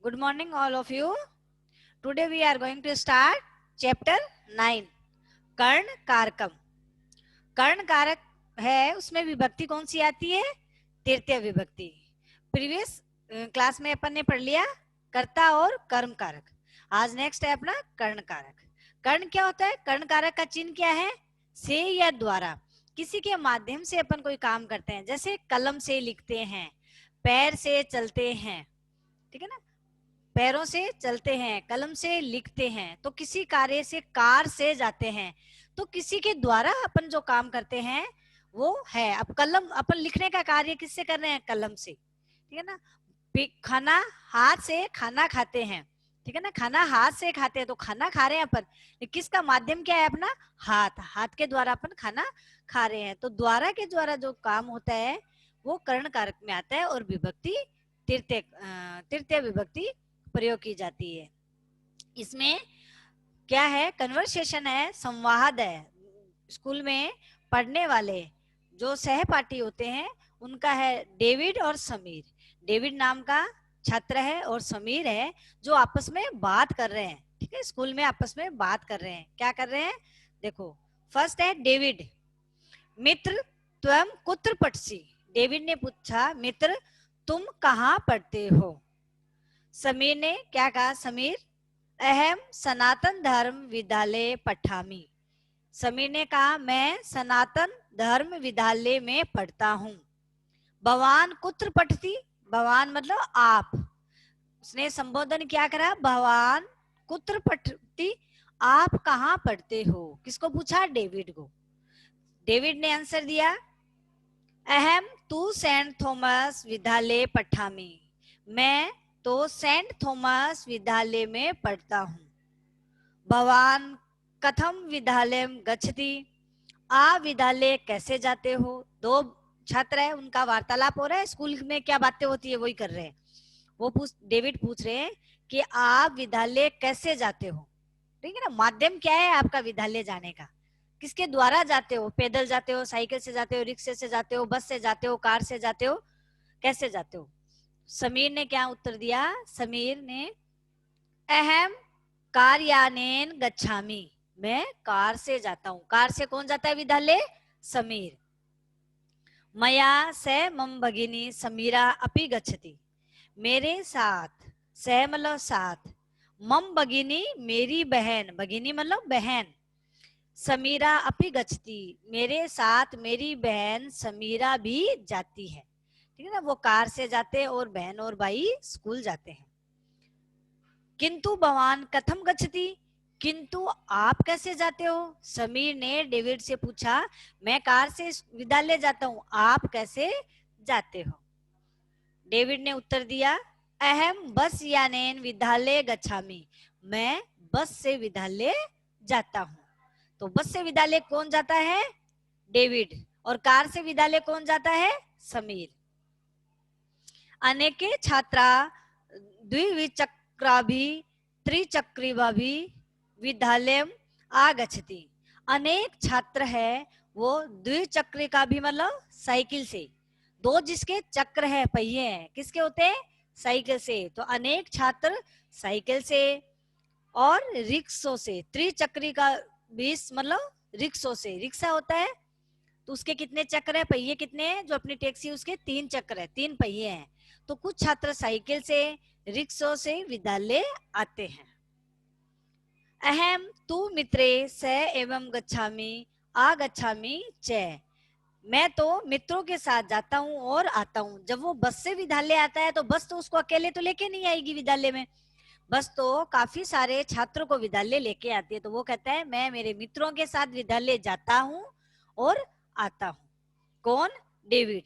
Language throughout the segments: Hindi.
Good morning, all of you. Today we are going to start chapter 9, कर्ण कारकम. कर्ण कारक है, उसमें विभक्ति कौन सी आती है? तृतीय विभक्ति. प्रीवियस क्लास में अपन ने पढ़ लिया कर्ता और कर्म कारक. आज नेक्स्ट है अपना कर्ण कारक. कर्ण क्या होता है? कर्ण कारक का चिन्ह क्या है? से या द्वारा. किसी के माध्यम से अपन कोई काम करते हैं, जैसे कलम से लिखते हैं, पैर से चलते हैं, ठीक है ना, पैरों से चलते हैं, कलम से लिखते हैं, तो किसी कार्य से कार से जाते हैं, तो किसी के द्वारा अपन जो काम करते हैं वो है. अब कलम, अपन लिखने का कार्य किससे कर रहे हैं? कलम से, ठीक है ना. खाना, हाथ से खाना खाते हैं, ठीक है ना, खाना हाथ से खाते हैं, तो खाना खा रहे हैं अपन, किसका माध्यम क्या है? अपना हाथ. हाथ के द्वारा अपन खाना खा रहे हैं, तो द्वारा के द्वारा जो काम होता है वो कर्ण कारक में आता है और विभक्ति तृतीय विभक्ति प्रयोग की जाती है. इसमें क्या है? कन्वर्सेशन है, संवाद है. स्कूल में पढ़ने वाले जो सहपाठी होते हैं उनका है डेविड और समीर. डेविड नाम का छात्र है और समीर है जो आपस में बात कर रहे हैं, ठीक है. स्कूल में आपस में बात कर रहे हैं. क्या कर रहे हैं? देखो, फर्स्ट है डेविड. मित्र त्वम कुत्र पठसी. डेविड ने पूछा, मित्र तुम कहाँ पढ़ते हो? समीर ने क्या कहा? समीर, अहम सनातन धर्म विद्यालय पठामी. समीर ने कहा, मैं सनातन धर्म विद्यालय में पढ़ता हूँ. भवान कुत्र पठती. भवान मतलब आप. उसने संबोधन क्या करा? भवान कुत्र पठती, आप कहाँ पढ़ते हो? किसको पूछा? डेविड को. डेविड ने आंसर दिया, अहम तू सेंट थॉमस विद्यालय पठामी. मैं तो सेंट थॉमस विद्यालय में पढ़ता हूँ. भवान कथम विद्यालय गच्छति. आ विद्यालय कैसे जाते हो? दो छात्र है, उनका वार्तालाप हो रहा है. स्कूल में क्या बातें होती है वही कर रहे हैं. डेविड पूछ रहे हैं कि आप विद्यालय कैसे जाते हो, ठीक है ना. माध्यम क्या है आपका विद्यालय जाने का? किसके द्वारा जाते हो? पैदल जाते हो, साइकिल से जाते हो, रिक्शे से जाते हो, बस से जाते हो, कार से जाते हो, कैसे जाते हो? समीर ने क्या उत्तर दिया? समीर ने, अहम कार्यानेन गच्छामि. मैं कार से जाता हूं. कार से कौन जाता है विद्यालय? समीर. मया से मम भगिनी समीरा अपि गच्छति. मेरे साथ, से मतलब साथ, मम भगिनी मेरी बहन, भगिनी मतलब बहन, समीरा अपि गच्छति मेरे साथ मेरी बहन समीरा भी जाती है, ठीक है ना. वो कार से जाते हैं और बहन और भाई स्कूल जाते हैं. किंतु भवान कथम गच्छति. किंतु आप कैसे जाते हो? समीर ने डेविड से पूछा, मैं कार से विद्यालय जाता हूँ, आप कैसे जाते हो? डेविड ने उत्तर दिया, अहम बस यानेन विद्यालय गच्छामि. मैं बस से विद्यालय जाता हूँ. तो बस से विद्यालय कौन जाता है? डेविड. और कार से विद्यालय कौन जाता है? समीर. अनेके छात्रा द्विचक्राभि त्रिचक्रीभाभि विद्यालय आगच्छति. अनेक छात्र है वो द्विचक्री का भी मतलब साइकिल से, दो जिसके चक्र है, पहिए हैं, किसके होते हैं? साइकिल से. तो अनेक छात्र साइकिल से और रिक्शों से. त्रिचक्री का 20 मतलब रिक्शों से. रिक्शा होता है तो उसके कितने चक्र है? पहिए कितने हैं? जो अपनी टैक्सी उसके 3 चक्र है, 3 पहिए हैं. तो कुछ छात्र साइकिल से, रिक्शों से विद्यालय आते हैं. अहम तू मित्रे स एवं गच्छामि आगच्छामि च. मैं तो मित्रों के साथ जाता हूँ और आता हूँ. जब वो बस से विद्यालय आता है तो बस तो उसको अकेले तो लेके नहीं आएगी विद्यालय में. बस तो काफी सारे छात्रों को विद्यालय लेके आती है. तो वो कहता है, मैं मेरे मित्रों के साथ विद्यालय जाता हूँ और आता हूँ. कौन? डेविड.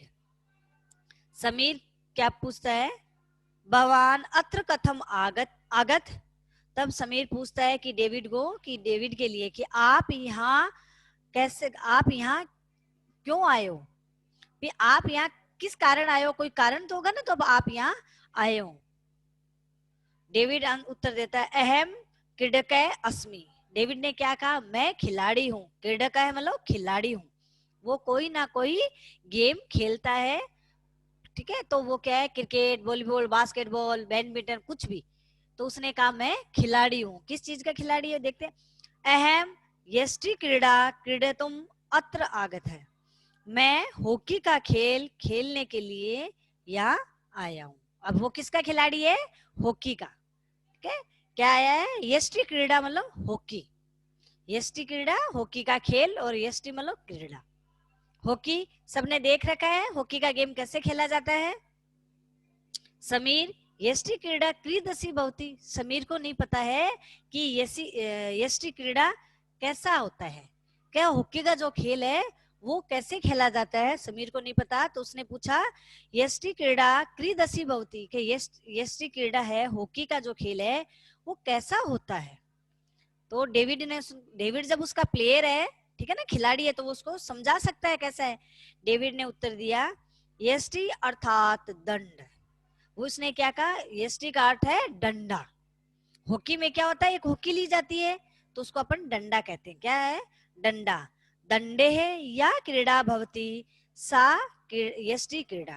समीर क्या पूछता है? भवान अत्र कथम आगत आगत. तब समीर पूछता है कि डेविड को, कि डेविड के लिए, कि आप यहाँ कैसे, आप यहाँ क्यों आए हो? भी आप यहाँ किस कारण आए हो? कोई कारण तो होगा ना, तो अब आप यहाँ आए हो. डेविड उत्तर देता है, अहम क्रीडकय अस्मि. डेविड ने क्या कहा? मैं खिलाड़ी हूँ. क्रीडकय मतलब खिलाड़ी हूँ. वो कोई ना कोई गेम खेलता है, ठीक है, तो वो क्या है, क्रिकेट, वॉलीबॉल, बास्केटबॉल, बैडमिंटन, कुछ भी। तो उसने कहा मैं खिलाड़ी हूँ। किस चीज का खिलाड़ी है, देखते हैं। अहम यष्टि क्रीड़ा क्रीडितुम अत्र आगत है। मैं हॉकी का खेल खेलने के लिए यहाँ आया हूँ। अब वो किसका खिलाड़ी है, हॉकी का। ठीक है, क्या आया है, यष्टि क्रीड़ा मतलब हॉकी, यष्टि क्रीड़ा हॉकी का खेल, और यष्टि मतलब क्रीड़ा। हॉकी सबने देख रखा है, हॉकी का गेम कैसे खेला जाता है। समीर यष्टि क्रीड़ा क्रीदसी भवती, समीर को नहीं पता है कि यष्टि क्रीड़ा कैसा होता है, क्या हॉकी का जो खेल है वो कैसे खेला जाता है, समीर को नहीं पता। तो उसने पूछा यष्टि क्रीड़ा क्रीदसी भवती, कि यष्टि क्रीड़ा है, हॉकी का जो खेल है वो कैसा होता है। तो डेविड जब उसका प्लेयर है, ठीक है ना, खिलाड़ी है, तो वो उसको समझा सकता है कैसा है। डेविड ने उत्तर दिया यष्टि अर्थात दंड। उसने क्या कहा, यष्टि का अर्थ है डंडा। हॉकी में क्या होता है, एक हॉकी ली जाती है तो उसको अपन डंडा कहते हैं। क्या है, डंडा। दंडे है या क्रीड़ा भवती सा यष्टि क्रीड़ा।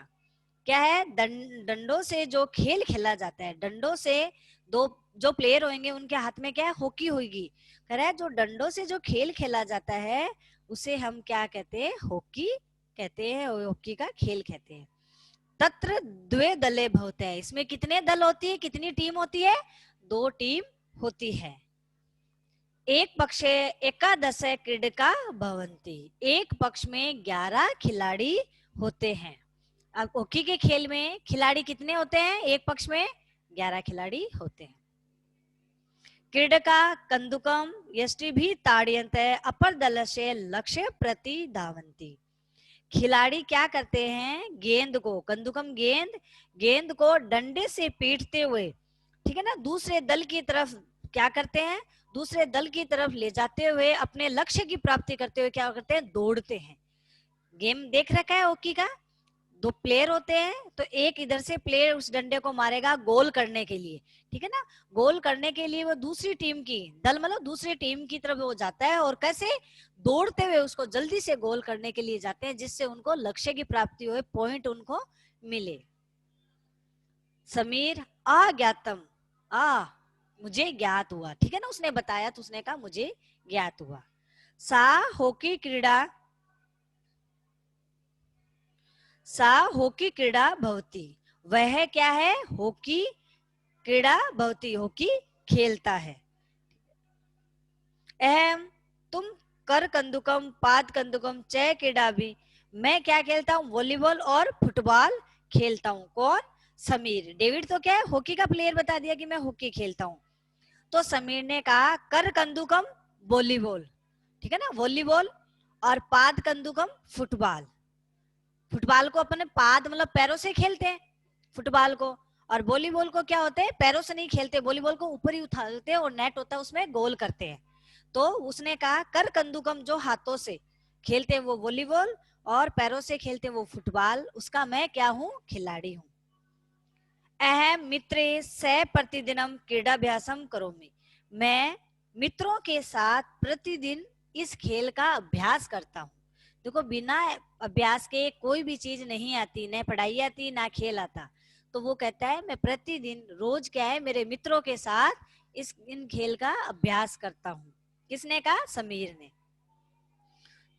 क्या है, डंडों से जो खेल खेला जाता है, डंडों से दो जो प्लेयर होंगे उनके हाथ में क्या है, हॉकी होगी। कह रहा है जो डंडों से जो खेल खेला जाता है उसे हम क्या कहते हैं, हॉकी कहते हैं, हॉकी का खेल कहते हैं। तत्र द्वे दले भवते हैं, इसमें कितने दल होती है, कितनी टीम होती है, 2 टीम होती है। एक पक्षे एकादश क्रीडका भवन्ति, एक पक्ष में 11 खिलाड़ी होते हैं। अब हॉकी के खेल में खिलाड़ी कितने होते हैं, एक पक्ष में 11 खिलाड़ी होते हैं। क्रीडका कंदुकम यष्टि भी ताड़यन्ते अपर दल से लक्ष्य प्रति धावन्ति। खिलाड़ी क्या करते हैं, गेंद को, कंदुकम गेंद को डंडे से पीटते हुए, ठीक है ना, दूसरे दल की तरफ क्या करते हैं, दूसरे दल की तरफ ले जाते हुए अपने लक्ष्य की प्राप्ति करते हुए क्या करते हैं, दौड़ते हैं। गेम देख रखा है हॉकी का, 2 प्लेयर होते हैं, तो एक इधर से प्लेयर उस डंडे को मारेगा गोल करने के लिए, ठीक है ना। गोल करने के लिए वो दूसरी टीम की, दल मतलब दूसरी टीम की तरफ वो जाता है, और कैसे, दौड़ते हुए उसको जल्दी से गोल करने के लिए जाते हैं, जिससे उनको लक्ष्य की प्राप्ति हो, पॉइंट उनको मिले। समीर अज्ञातम, आ मुझे ज्ञात हुआ, ठीक है ना, उसने बताया तो उसने कहा मुझे ज्ञात हुआ। सा हॉकी क्रीड़ा सा हॉकी क्रीड़ा भवती, वह क्या है, हॉकी क्रीड़ा भवती, हॉकी खेलता है। अहम तुम कर कंदुकम पाद कंदुकम चय क्रीड़ा भी, मैं क्या खेलता हूँ, वॉलीबॉल और फुटबॉल खेलता हूँ। कौन, समीर। डेविड तो क्या है, हॉकी का प्लेयर बता दिया कि मैं हॉकी खेलता हूँ। तो समीर ने कहा कर कंदुकम वॉलीबॉल, ठीक है ना, वॉलीबॉल, और पाद कंदुकम फुटबॉल। फुटबॉल को अपने पाद मतलब पैरों से खेलते हैं फुटबॉल को, और वॉलीबॉल को क्या होते हैं, पैरों से नहीं खेलते, वॉलीबॉल को ऊपर ही उठाते हैं और नेट होता है उसमें गोल करते हैं। तो उसने कहा कर कंदुकम, जो हाथों से खेलते हैं वो वॉलीबॉल, और पैरों से खेलते हैं वो फुटबॉल, उसका मैं क्या हूँ, खिलाड़ी हूँ। अहम मित्रे सह प्रतिदिनम क्रीडाभ्यासम करोमि, मैं मित्रों के साथ प्रतिदिन इस खेल का अभ्यास करता हूँ। देखो बिना अभ्यास के कोई भी चीज नहीं आती, न पढ़ाई आती ना खेल आता। तो वो कहता है मैं प्रतिदिन रोज क्या है, मेरे मित्रों के साथ इन खेल का अभ्यास करता हूँ। किसने कहा, समीर ने।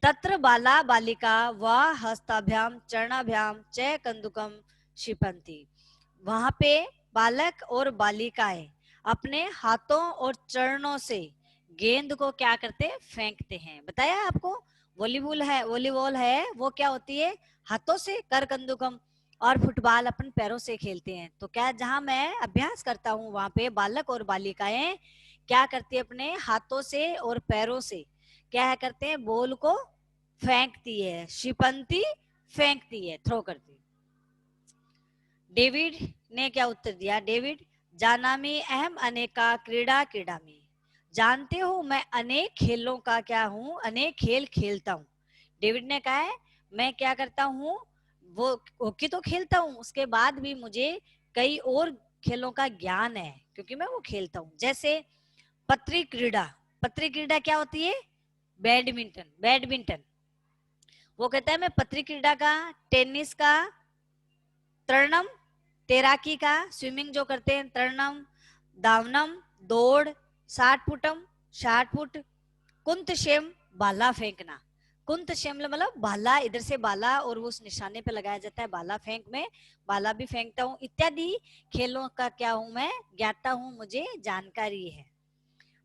तत्र बाला बालिका व हस्ताभ्याम चरणाभ्याम च कंदुकम क्षिपन्ति, वहां पे बालक और बालिकाएं अपने हाथों और चरणों से गेंद को क्या करते हैं, फेंकते हैं। बताया आपको, वॉलीबॉल है वो क्या होती है, हाथों से कर कंदुकम, और फुटबॉल अपन पैरों से खेलते हैं। तो क्या, जहां मैं अभ्यास करता हूँ वहां पे बालक और बालिकाएं क्या करती है, अपने हाथों से और पैरों से क्या करते हैं, बॉल को फेंकती है, शिपंती फेंकती है, थ्रो करती है। डेविड ने क्या उत्तर दिया, डेविड जानामि अहम अनेका क्रीड़ा क्रीडामि, जानते हो मैं अनेक खेलों का क्या हूँ, अनेक खेल खेलता हूँ। डेविड ने कहा है मैं क्या करता हूँ, वो हॉकी तो खेलता हूँ, उसके बाद भी मुझे कई और खेलों का ज्ञान है, क्योंकि मैं वो खेलता हूँ। जैसे पत्री क्रीड़ा, पत्री क्रीड़ा क्या होती है, बैडमिंटन। वो कहता है मैं पत्री क्रीड़ा का, टेनिस का, तरणम तैराकी का, स्विमिंग जो करते हैं, तरणम। दावनम दौड़, 60 फुटम 60 फुट। कुंतशेम भाला फेंकना, कुंतशेम मतलब भाला, इधर से भाला और वो उस निशाने पे लगाया जाता है, भाला फेंक में, भाला भी फेंकता हूँ, इत्यादि खेलों का क्या हूं मैं, ज्ञाता हूँ, मुझे जानकारी है।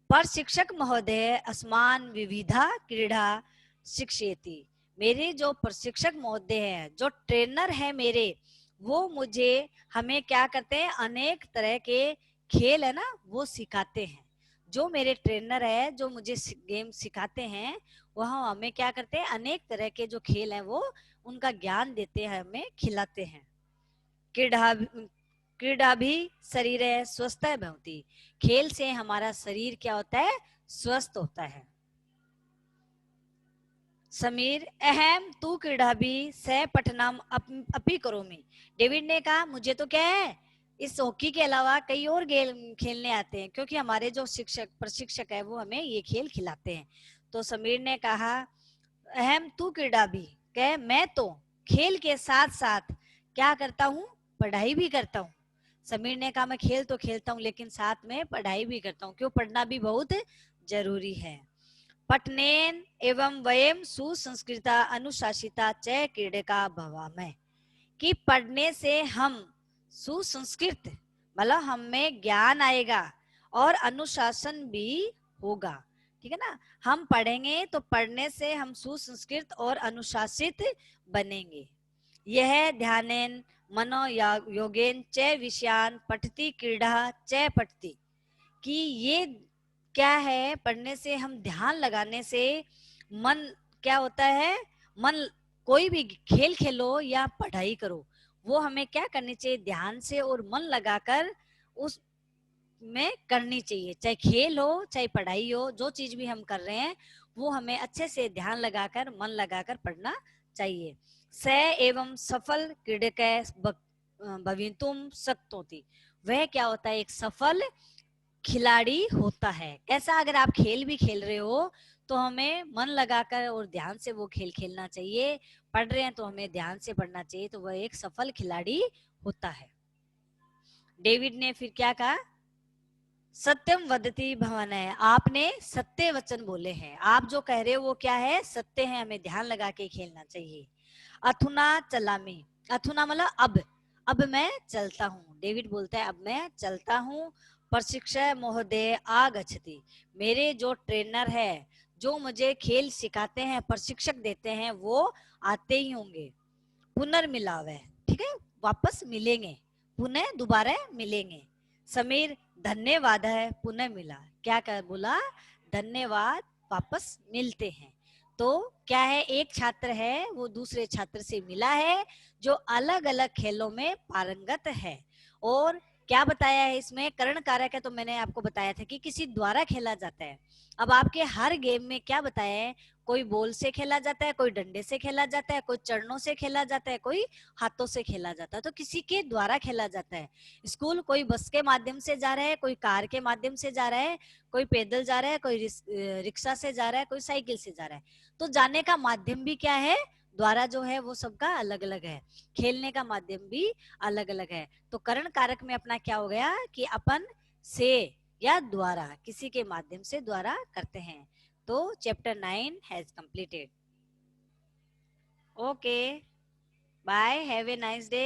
पर शिक्षक महोदय अस्मान विविधा क्रीड़ा शिक्षयति, मेरे जो प्रशिक्षक महोदय हैं, जो ट्रेनर है मेरे, वो मुझे, हमें क्या करते हैं, अनेक तरह के खेल है ना वो सिखाते हैं। जो मेरे ट्रेनर है, जो मुझे गेम सिखाते हैं, वह हमें क्या करते हैं, अनेक तरह के जो खेल हैं वो उनका ज्ञान देते हैं, हमें खिलाते हैं। क्रीड़ा क्रीड़ा भी शरीर है स्वस्थ है भवती, खेल से हमारा शरीर क्या होता है, स्वस्थ होता है। समीर अहम तू क्रीड़ा भी सह पठनम अपी करोमी, डेविड ने कहा मुझे तो क्या है, इस हॉकी के अलावा कई और गेम खेलने आते हैं, क्योंकि हमारे जो शिक्षक प्रशिक्षक है वो हमें ये खेल खिलाते हैं। तो समीर ने कहा अहम तू क्रीड़ा भी, कह मैं तो खेल के साथ साथ क्या करता हूँ, पढ़ाई भी करता हूँ। समीर ने कहा मैं खेल तो खेलता हूँ लेकिन साथ में पढ़ाई भी करता हूँ, क्यों, पढ़ना भी बहुत जरूरी है। पठनेन एवं वयम सुसंस्कृता अनुशासिता च क्रीडका भवामः, कि पढ़ने से हम सुसंस्कृत मतलब हमें ज्ञान आएगा और अनुशासन भी होगा, ठीक है ना। हम पढ़ेंगे तो पढ़ने से हम सुसंस्कृत और अनुशासित बनेंगे। यह ध्यानेन मनो योगेन च विषयान पठति क्रीड़ा च पठति, कि ये क्या है, पढ़ने से हम ध्यान लगाने से मन क्या होता है, मन, कोई भी खेल खेलो या पढ़ाई करो, वो हमें क्या करनी चाहिए, ध्यान से और मन लगाकर उस में करनी चाहिए, चाहे खेल हो चाहे पढ़ाई हो, जो चीज भी हम कर रहे हैं वो हमें अच्छे से ध्यान लगाकर मन लगाकर पढ़ना चाहिए। स एवं सफल क्रीडक भवितुम शक्नोति, वह क्या होता है, एक सफल खिलाड़ी होता है। कैसा, अगर आप खेल भी खेल रहे हो तो हमें मन लगाकर और ध्यान से वो खेल खेलना चाहिए, पढ़ रहे हैं तो हमें ध्यान से पढ़ना चाहिए, तो वह एक सफल खिलाड़ी होता है। डेविड ने फिर क्या कहा, सत्यम वदती भवन है, आपने सत्य वचन बोले हैं, आप जो कह रहे हो वो क्या है, सत्य है, हमें ध्यान लगा के खेलना चाहिए। अथुना चलामी, अथुना मतलब अब मैं चलता हूँ, डेविड बोलता है अब मैं चलता हूँ। प्रशिक्षक महोदय आगच्छति, मेरे जो ट्रेनर है, जो मुझे खेल सिखाते हैं, प्रशिक्षक देते हैं, वो आते ही होंगे। पुनर्मिलावे, ठीक है, वापस मिलेंगे, पुनः दोबारा मिलेंगे। समीर धन्यवाद है, पुनः मिला, क्या कर बोला, धन्यवाद, वापस मिलते हैं। तो क्या है, एक छात्र है वो दूसरे छात्र से मिला है जो अलग अलग खेलों में पारंगत है। और क्या बताया है इसमें, करण कारक है, तो मैंने आपको बताया था कि किसी द्वारा खेला जाता है। अब आपके हर गेम में क्या बताया है, कोई बॉल से खेला जाता है, कोई डंडे से खेला जाता है, कोई चरणों से खेला जाता है, कोई हाथों से खेला जाता है, तो किसी के द्वारा खेला जाता है। स्कूल कोई बस के माध्यम से जा रहा है, कोई कार के माध्यम से जा रहा है, कोई पैदल जा रहा है, कोई रिक्शा से जा रहा है, कोई साइकिल से जा रहा है। तो जाने का माध्यम भी क्या है, द्वारा जो है वो सबका अलग अलग है, खेलने का माध्यम भी अलग अलग है। तो करण कारक में अपना क्या हो गया कि अपन से या द्वारा, किसी के माध्यम से द्वारा करते हैं। तो chapter 9 has completed. Okay, bye, have a nice day.